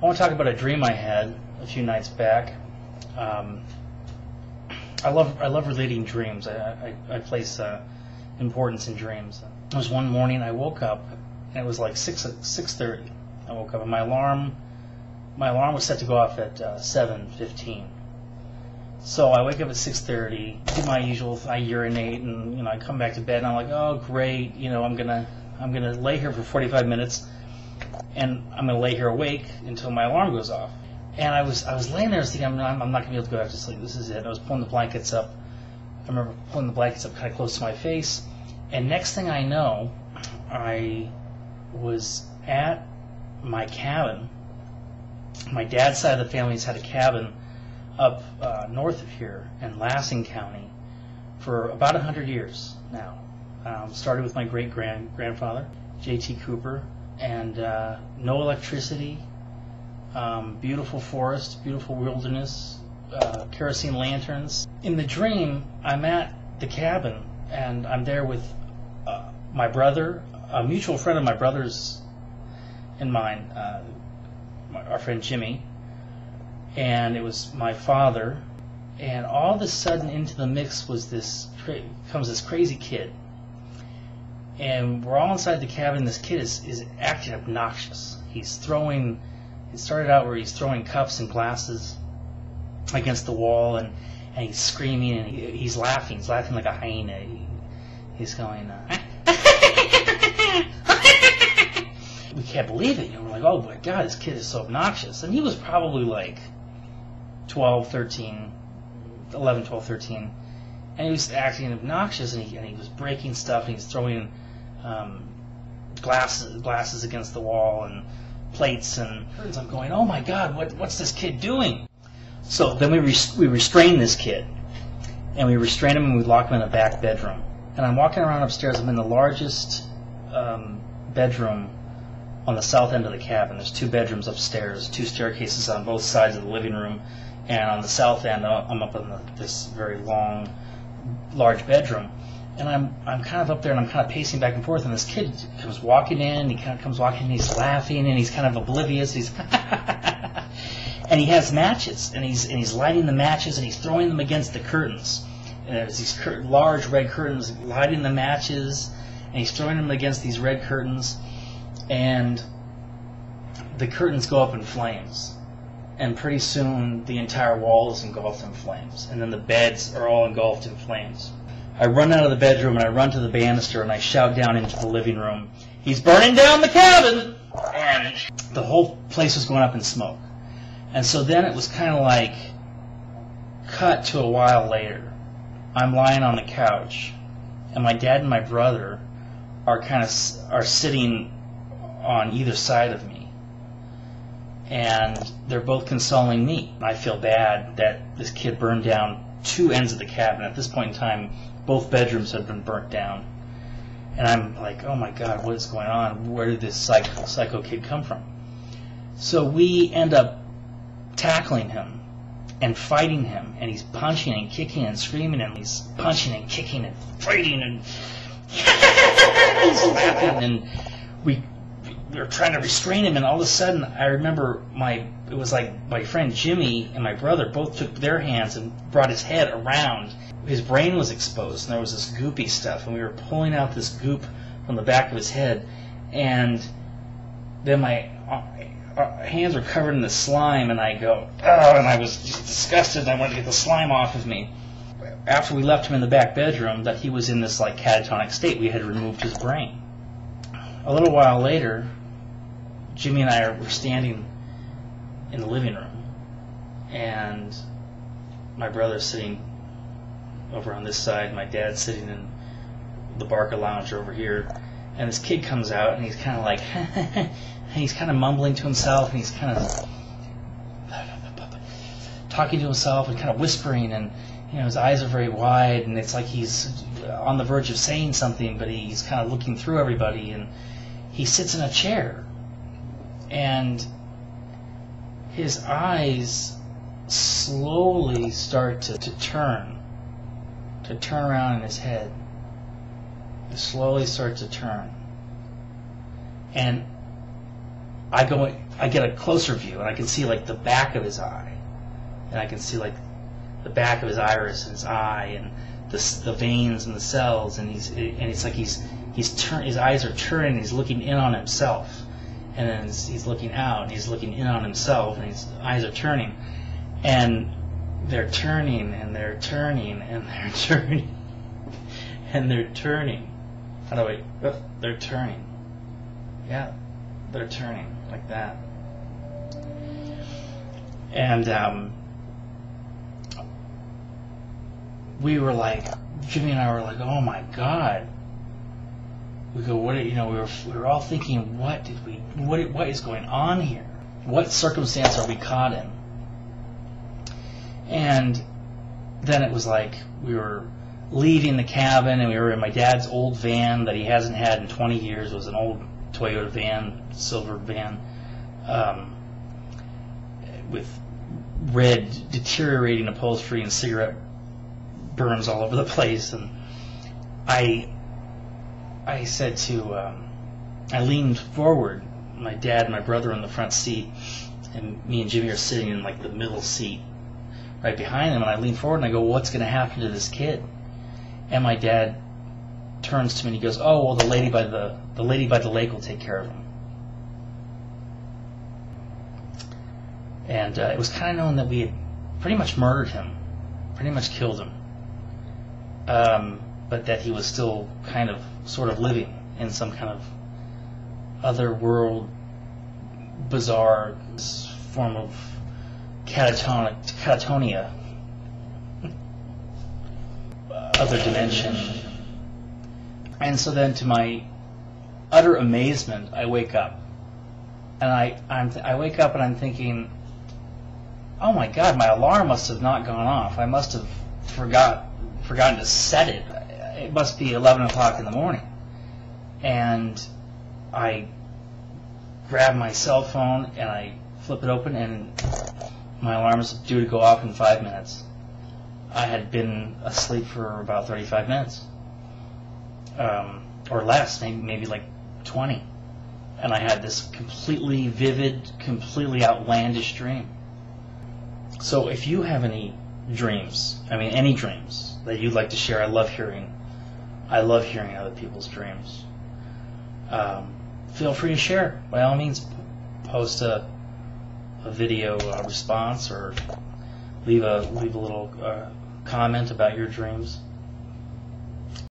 I want to talk about a dream I had a few nights back. I love relating dreams. I place importance in dreams. It was one morning I woke up, and it was like 6:30. I woke up, and my alarm was set to go off at 7:15. So I wake up at 6:30, do my usual. I urinate, and I come back to bed, and I'm like, oh great, I'm gonna lay here for 45 minutes, and I'm gonna lay here awake until my alarm goes off. And I was laying there, thinking, I'm not gonna be able to go back to sleep. This is it. I was pulling the blankets up. I remember pulling the blankets up kind of close to my face, and next thing I know, I was at my cabin. My dad's side of the family's had a cabin up north of here in Lansing County for about 100 years now. Started with my great-grandfather, J.T. Cooper, and no electricity, beautiful forest, beautiful wilderness, kerosene lanterns. In the dream, I'm at the cabin, and I'm there with my brother, a mutual friend of my brother's and mine, our friend Jimmy, and it was my father, and all of a sudden into the mix was comes this crazy kid, and we're all inside the cabin. This kid is acting obnoxious. It started out where he's throwing cups and glasses against the wall, and he's screaming, and he's laughing like a hyena. He's going, we can't believe it. We're like, oh my God, this kid is so obnoxious. And he was probably like 11, 12, 13. And he was acting obnoxious, and he was breaking stuff, and he was throwing glasses against the wall and plates and curtains. I'm going, oh my God, what's this kid doing? So then we restrain this kid, and we restrain him, and we lock him in a back bedroom. And I'm walking around upstairs. I'm in the largest bedroom on the south end of the cabin. There's 2 bedrooms upstairs, 2 staircases on both sides of the living room, and on the south end I'm up in this very long, large bedroom. And I'm kind of up there, and I'm kind of pacing back and forth, and this kid comes walking in. He kind of comes walking in, he's laughing, and he's kind of oblivious. He's and he has matches, and he's lighting the matches, and he's throwing them against the curtains. And there's these large red curtains, lighting the matches, and he's throwing them against these red curtains, and the curtains go up in flames. And pretty soon the entire wall is engulfed in flames, and then the beds are all engulfed in flames. I run out of the bedroom, and I run to the banister, and I shout down into the living room, "He's burning down the cabin!" And the whole place was going up in smoke. And so then it was kind of like cut to a while later. I'm lying on the couch, and my dad and my brother are sitting on either side of me, and they're both consoling me. I feel bad that this kid burned down 2 ends of the cabin. At this point in time, both bedrooms had been burnt down, and I'm like, oh my God, what is going on? Where did this psycho kid come from? So we end up tackling him and fighting him, and he's punching and kicking and screaming, and he's punching and kicking and fighting, and he's laughing, and we were trying to restrain him, and all of a sudden I remember it was like my friend Jimmy and my brother both took their hands and brought his head around. His brain was exposed, and there was this goopy stuff, and we were pulling out this goop from the back of his head, and then my hands were covered in the slime, and I go, oh, and I was just disgusted, and I wanted to get the slime off of me. After we left him in the back bedroom, that he was in this like catatonic state. We had removed his brain. A little while later, Jimmy and I were standing in the living room, and my brother's sitting over on this side, my dad's sitting in the Barca lounge over here, and this kid comes out, and he's kind of like, he's kind of mumbling to himself, and he's kind of talking to himself and kind of whispering, and his eyes are very wide, and it's like he's on the verge of saying something, but he's kind of looking through everybody, and he sits in a chair, and his eyes slowly start to turn around in his head. They slowly start to turn. And I get a closer view, and I can see like the back of his eye, and I can see like the back of his iris and his eye, and the veins and the cells, and it's like his eyes are turning, and he's looking in on himself, and then he's looking out, and he's looking in on himself, and his eyes are turning, and they're turning, and they're turning, and they're turning, and they're turning. How do I? They're turning. Yeah, they're turning like that. And we were like, Jimmy and I were like, oh my God. We go, what? We were all thinking, what is going on here? What circumstance are we caught in? And then it was like we were leaving the cabin, and we were in my dad's old van that he hasn't had in 20 years. It was an old Toyota van, silver van, with red, deteriorating upholstery and cigarette burns all over the place. And I said to, I leaned forward, my dad and my brother in the front seat, and me and Jimmy are sitting in like the middle seat right behind them, and I lean forward and I go, what's going to happen to this kid? And my dad turns to me and he goes, oh, well, the lady by the lake will take care of him. And it was kind of known that we had pretty much murdered him, pretty much killed him, but that he was still kind of sort of living in some kind of other world, bizarre form of catatonia, other dimension. And so then, to my utter amazement, I wake up, and I wake up and I'm thinking, oh my God, my alarm must have not gone off. I must have forgotten to set it. It must be 11 o'clock in the morning. And I grab my cell phone and I flip it open, and my alarm is due to go off in 5 minutes. I had been asleep for about 35 minutes. Or less, maybe like 20. And I had this completely vivid, completely outlandish dream. So if you have any dreams, any dreams that you'd like to share, I love hearing other people's dreams. Feel free to share. By all means, post a video response, or leave a little comment about your dreams.